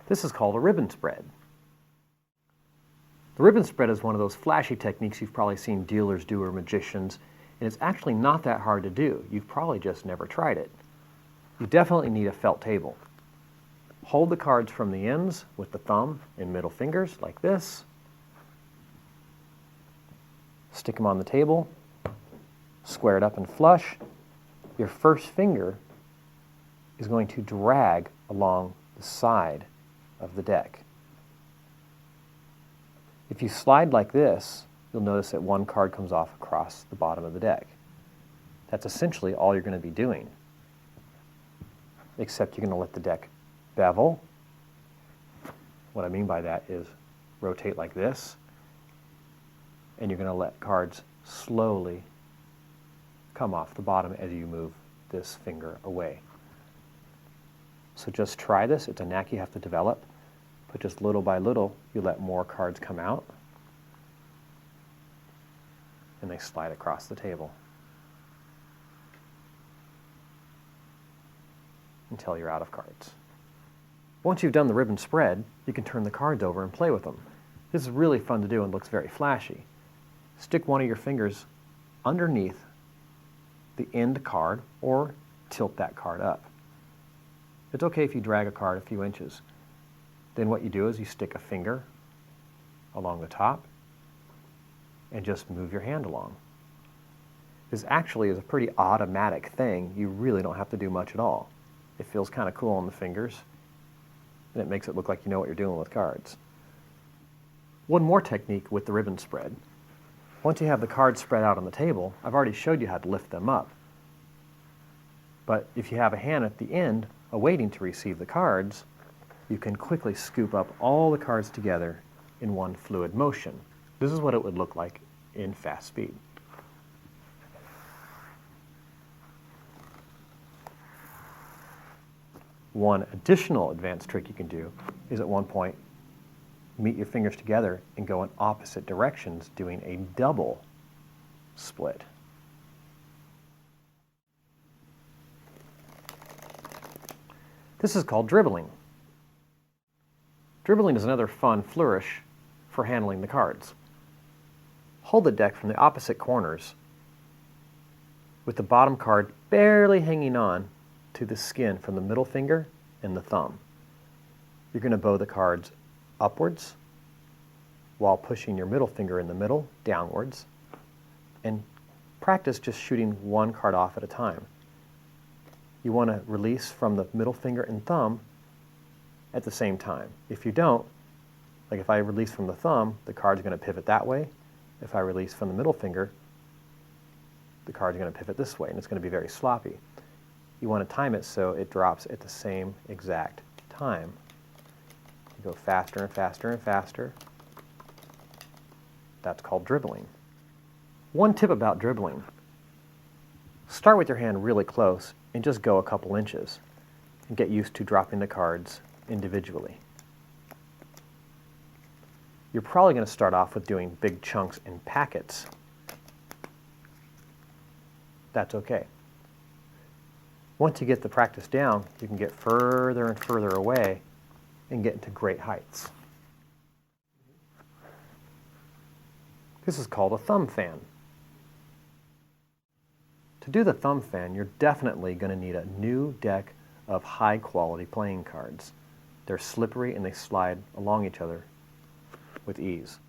This is called a ribbon spread. The ribbon spread is one of those flashy techniques you've probably seen dealers do or magicians, and it's actually not that hard to do. You've probably just never tried it. You definitely need a felt table. Hold the cards from the ends with the thumb and middle fingers like this. Stick them on the table, square it up and flush. Your first finger is going to drag along the side of the deck. If you slide like this, you'll notice that one card comes off across the bottom of the deck. That's essentially all you're going to be doing, except you're going to let the deck bevel. What I mean by that is rotate like this, and you're going to let cards slowly come off the bottom as you move this finger away. So just try this. It's a knack you have to develop, but just little by little you let more cards come out and they slide across the table until you're out of cards. Once you've done the ribbon spread, you can turn the cards over and play with them. This is really fun to do and looks very flashy. Stick one of your fingers underneath the end card or tilt that card up. It's okay if you drag a card a few inches. Then what you do is you stick a finger along the top and just move your hand along. This actually is a pretty automatic thing. You really don't have to do much at all. It feels kind of cool on the fingers, and it makes it look like you know what you're doing with cards. One more technique with the ribbon spread. Once you have the cards spread out on the table, I've already showed you how to lift them up. But if you have a hand at the end awaiting to receive the cards, you can quickly scoop up all the cards together in one fluid motion. This is what it would look like in fast speed. One additional advanced trick you can do is at one point meet your fingers together and go in opposite directions, doing a double split. This is called dribbling. Dribbling is another fun flourish for handling the cards. Hold the deck from the opposite corners with the bottom card barely hanging on to the skin from the middle finger and the thumb. You're going to bow the cards upwards while pushing your middle finger in the middle downwards, and practice just shooting one card off at a time. You want to release from the middle finger and thumb at the same time. If you don't, like if I release from the thumb, the card's going to pivot that way. If I release from the middle finger, the card's going to pivot this way, and it's going to be very sloppy. You want to time it so it drops at the same exact time. You go faster and faster and faster. That's called dribbling. One tip about dribbling: start with your hand really close and just go a couple inches and get used to dropping the cards individually. You're probably going to start off with doing big chunks in packets. That's okay. Once you get the practice down, you can get further and further away and get into great heights. This is called a thumb fan. To do the thumb fan, you're definitely going to need a new deck of high quality playing cards. They're slippery and they slide along each other with ease.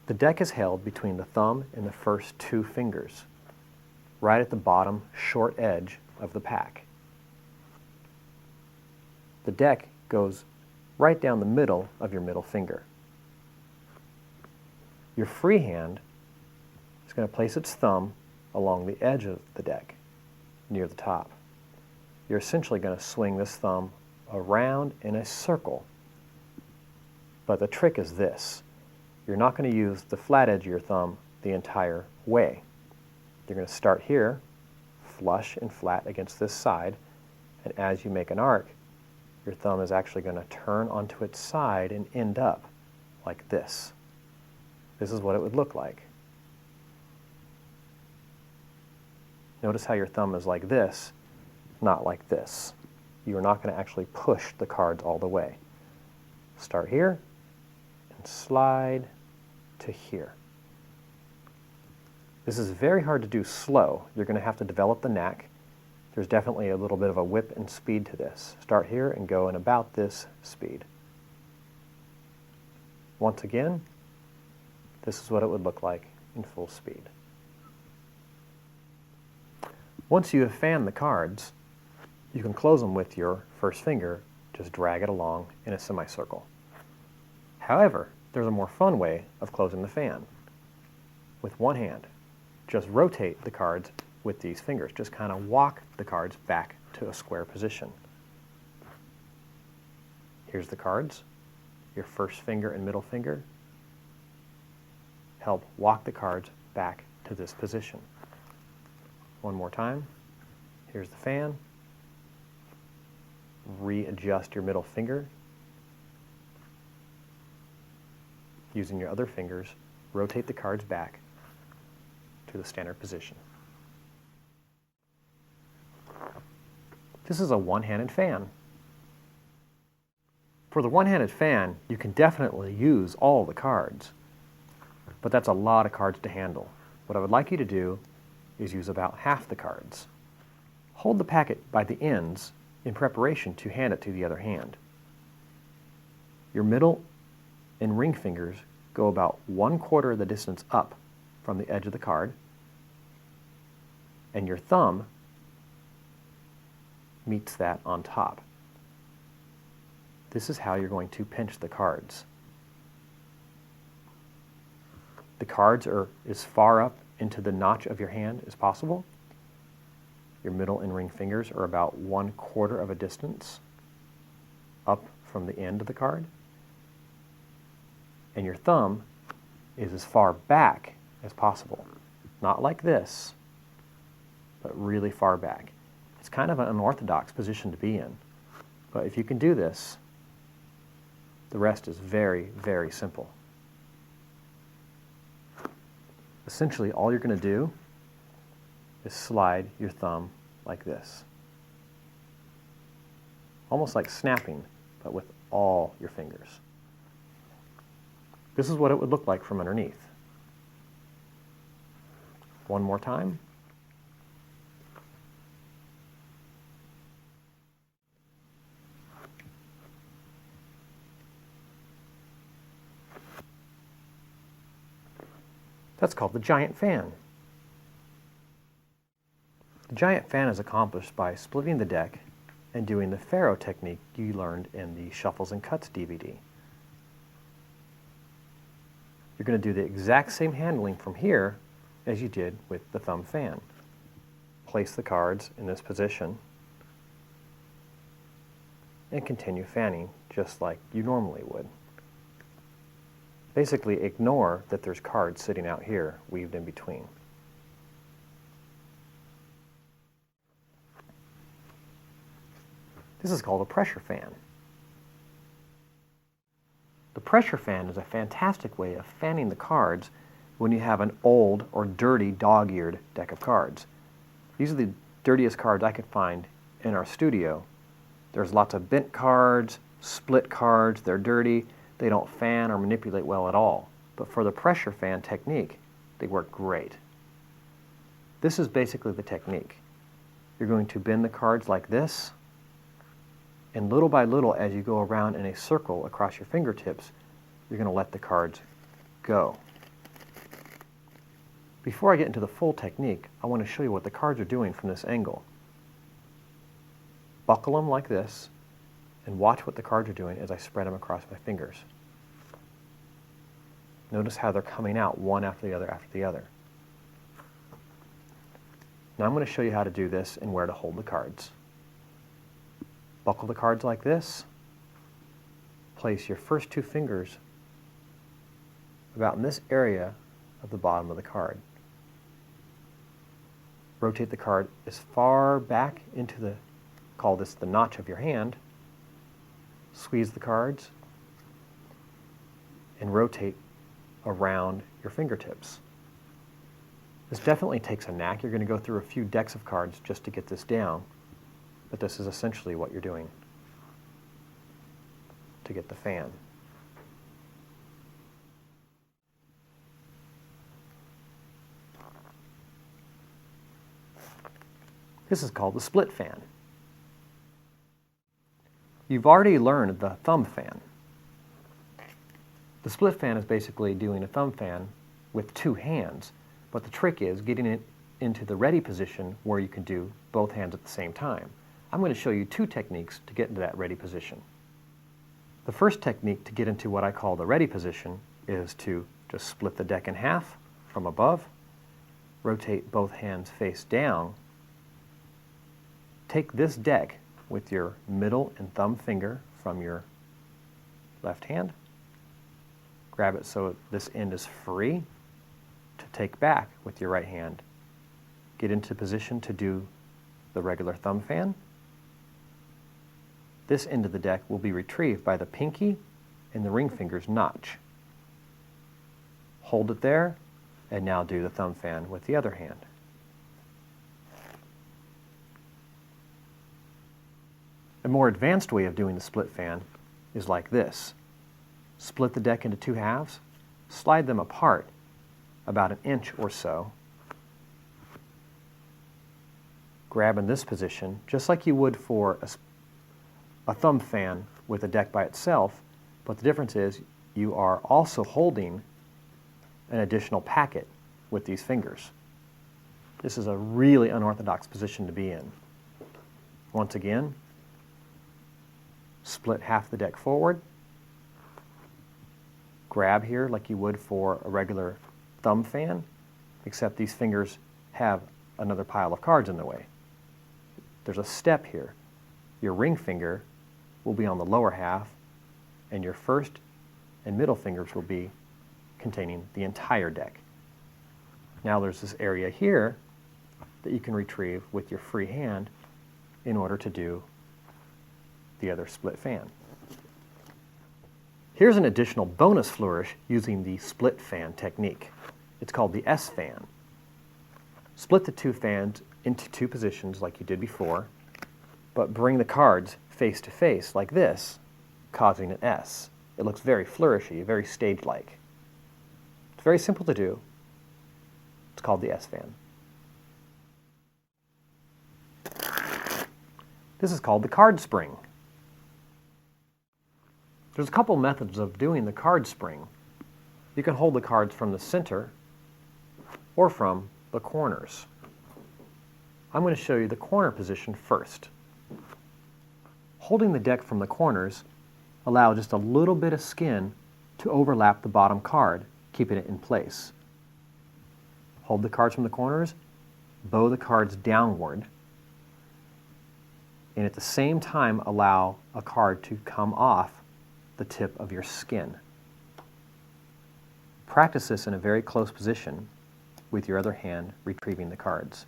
The deck is held between the thumb and the first two fingers, right at the bottom short edge of the pack. The deck goes right down the middle of your middle finger. Your free hand is going to place its thumb along the edge of the deck, near the top. You're essentially going to swing this thumb around in a circle. But the trick is this: you're not going to use the flat edge of your thumb the entire way. You're going to start here, flush and flat against this side, and as you make an arc, your thumb is actually going to turn onto its side and end up like this. This is what it would look like. Notice how your thumb is like this, not like this. you are not going to actually push the cards all the way. Start here and slide to here. This is very hard to do slow. You're going to have to develop the knack. There's definitely a little bit of a whip and speed to this. Start here and go in about this speed. Once again, this is what it would look like in full speed. Once you have fanned the cards, you can close them with your first finger. Just drag it along in a semicircle. However, there's a more fun way of closing the fan. With one hand, just rotate the cards with these fingers. Just kind of walk the cards back to a square position. Here's the cards. Your first finger and middle finger help walk the cards back to this position. One more time. Here's the fan. Readjust your middle finger. Using your other fingers, rotate the cards back to the standard position. This is a one-handed fan. For the one-handed fan, you can definitely use all the cards, but that's a lot of cards to handle. What I would like you to do is use about half the cards. Hold the packet by the ends in preparation to hand it to the other hand. Your middle and ring fingers go about 1/4 of the distance up from the edge of the card, and your thumb meets that on top. This is how you're going to pinch the cards. The cards are as far up into the notch of your hand as possible. Your middle and ring fingers are about 1/4 of a distance up from the end of the card. And your thumb is as far back as possible. Not like this, but really far back. It's kind of an unorthodox position to be in. But if you can do this, the rest is very, very simple. Essentially, all you're going to do is slide your thumb like this. Almost like snapping, but with all your fingers. This is what it would look like from underneath. One more time. That's called the giant fan. The giant fan is accomplished by splitting the deck and doing the Pharaoh technique you learned in the Shuffles and Cuts DVD. You're going to do the exact same handling from here as you did with the thumb fan. Place the cards in this position and continue fanning just like you normally would. Basically, ignore that there's cards sitting out here weaved in between. This is called a pressure fan. The pressure fan is a fantastic way of fanning the cards when you have an old or dirty dog-eared deck of cards. These are the dirtiest cards I could find in our studio. There's lots of bent cards, split cards, they're dirty, they don't fan or manipulate well at all. But for the pressure fan technique, they work great. This is basically the technique. You're going to bend the cards like this, and little by little, as you go around in a circle across your fingertips, you're going to let the cards go. Before I get into the full technique, I want to show you what the cards are doing from this angle. Buckle them like this, and watch what the cards are doing as I spread them across my fingers. Notice how they're coming out one after the other after the other. Now I'm going to show you how to do this and where to hold the cards. Buckle the cards like this. Place your first two fingers about in this area of the bottom of the card. Rotate the card as far back into the, call this the notch of your hand. Squeeze the cards and rotate around your fingertips. This definitely takes a knack. You're going to go through a few decks of cards just to get this down. but this is essentially what you're doing to get the fan. This is called the split fan. You've already learned the thumb fan. The split fan is basically doing a thumb fan with two hands, but the trick is getting it into the ready position where you can do both hands at the same time. I'm going to show you two techniques to get into that ready position. The first technique to get into what I call the ready position is to just split the deck in half from above, rotate both hands face down, take this deck with your middle and thumb finger from your left hand, grab it so this end is free to take back with your right hand. Get into position to do the regular thumb fan. This end of the deck will be retrieved by the pinky and the ring finger's notch. Hold it there, and now do the thumb fan with the other hand. A more advanced way of doing the split fan is like this. Split the deck into two halves, slide them apart about 1 inch or so, grab in this position, just like you would for a thumb fan with a deck by itself, but the difference is you are also holding an additional packet with these fingers. This is a really unorthodox position to be in. Once again, split half the deck forward, grab here like you would for a regular thumb fan, except these fingers have another pile of cards in the way. There's a step here. Your ring finger will be on the lower half, and your first and middle fingers will be containing the entire deck. Now there's this area here that you can retrieve with your free hand in order to do the other split fan. Here's an additional bonus flourish using the split fan technique. It's called the S fan. Split the two fans into two positions like you did before, but bring the cards face to face like this, causing an S. It looks very flourishy, very stage-like. It's very simple to do. It's called the S fan. This is called the card spring. There's a couple methods of doing the card spring. You can hold the cards from the center or from the corners. I'm going to show you the corner position first. Holding the deck from the corners allows just a little bit of skin to overlap the bottom card, keeping it in place. Hold the cards from the corners, bow the cards downward, and at the same time allow a card to come off the tip of your skin. Practice this in a very close position with your other hand retrieving the cards.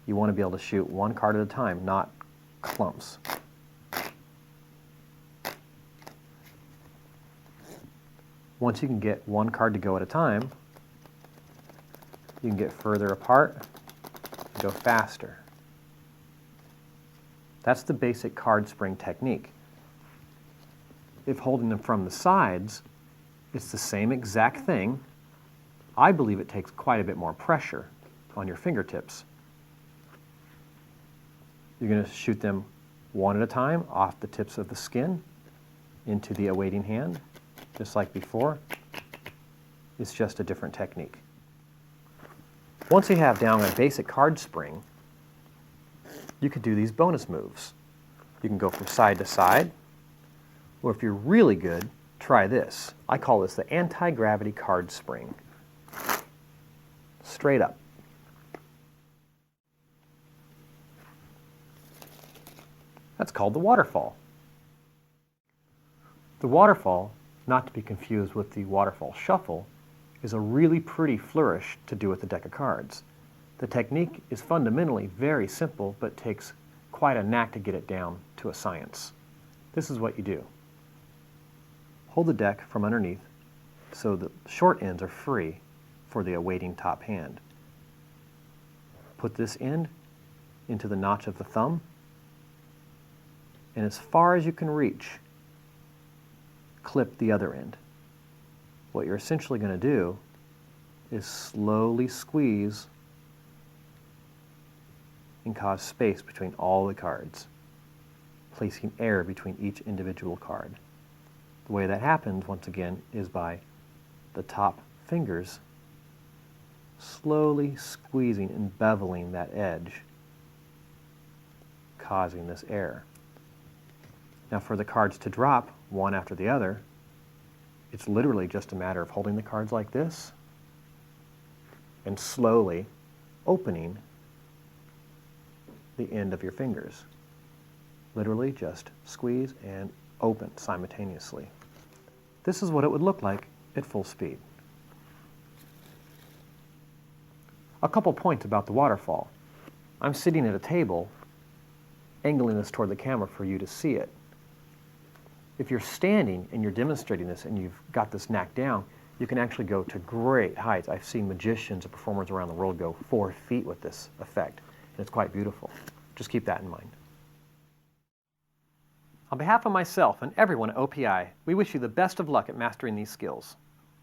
You want to be able to shoot one card at a time, not clumps. Once you can get one card to go at a time, you can get further apart and go faster. That's the basic card spring technique. If holding them from the sides, it's the same exact thing. I believe it takes quite a bit more pressure on your fingertips. You're going to shoot them one at a time off the tips of the skin into the awaiting hand, just like before. It's just a different technique. Once you have down a basic card spring, you can do these bonus moves. You can go from side to side, or if you're really good, try this. I call this the anti-gravity card spring. Straight up. That's called the waterfall. The waterfall, not to be confused with the waterfall shuffle, is a really pretty flourish to do with a deck of cards. The technique is fundamentally very simple, but takes quite a knack to get it down to a science. This is what you do. Hold the deck from underneath so the short ends are free for the awaiting top hand. Put this end into the notch of the thumb and as far as you can reach, clip the other end. What you're essentially going to do is slowly squeeze and cause space between all the cards, placing air between each individual card. The way that happens, once again, is by the top fingers slowly squeezing and beveling that edge, causing this air. Now for the cards to drop one after the other, it's literally just a matter of holding the cards like this and slowly opening the end of your fingers. Literally just squeeze and open simultaneously. This is what it would look like at full speed. A couple points about the waterfall. I'm sitting at a table, angling this toward the camera for you to see it. If you're standing and you're demonstrating this and you've got this knack down, you can actually go to great heights. I've seen magicians and performers around the world go 4 feet with this effect, and it's quite beautiful. Just keep that in mind. On behalf of myself and everyone at OPI, we wish you the best of luck at mastering these skills.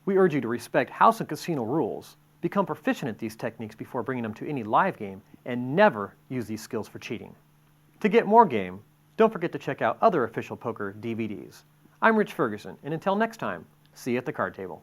We urge you to respect house and casino rules, become proficient at these techniques before bringing them to any live game, and never use these skills for cheating. To get more game, don't forget to check out other official poker DVDs. I'm Rich Ferguson, and until next time, see you at the card table.